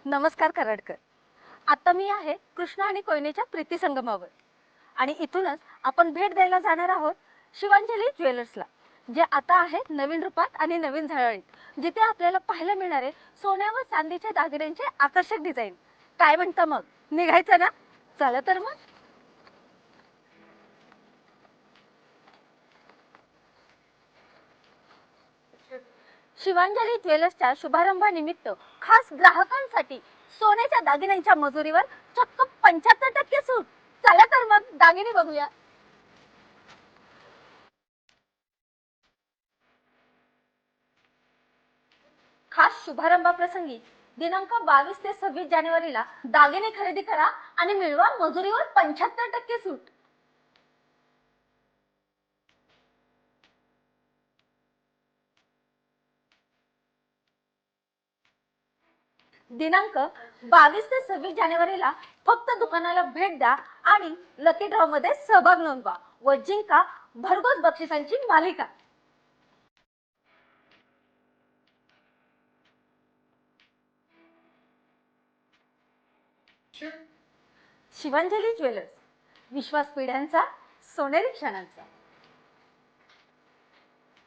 नमस्कार कराडकर. आता मी आहे कृष्णा आणि कोयनेच्या प्रीती संगमावर आणि इथूनच आपण भेट द्यायला जाणार आहोत शिवांजली ज्वेलर्सला, जे आता आहे नवीन रूपात आणि नवीन झळाळीत, जिथे आपल्याला पाहायला मिळणार आहे सोन्या व चांदीच्या दागिन्यांचे आकर्षक डिझाईन. काय म्हणता मग, निघायचं ना? चला तर मग. शिवांजली ज्वेलर्सच्या शुभारंभानिमित्त खास ग्राहकांसाठी सोन्याच्या दागिन्यांच्या मजुरीवर चक्क 75% सूट. चला तर मग दागिने बघूया. खास शुभारंभाप्रसंगी दिनांक 22 ते 26 जानेवारीला दागिने खरेदी करा आणि मिळवा मजुरीवर 75% सूट. दिनांक 22 ते 26 जानेवारीला फक्त दुकानाला भेट द्या आणि लकी ड्रॉ मध्ये सहभाग नोंदवा व जिंका भरघोस बक्षिसांची मालिका. शिवांजली ज्वेलर्स, विश्वास पिढ्यांचा, सोनेरी क्षणांचा.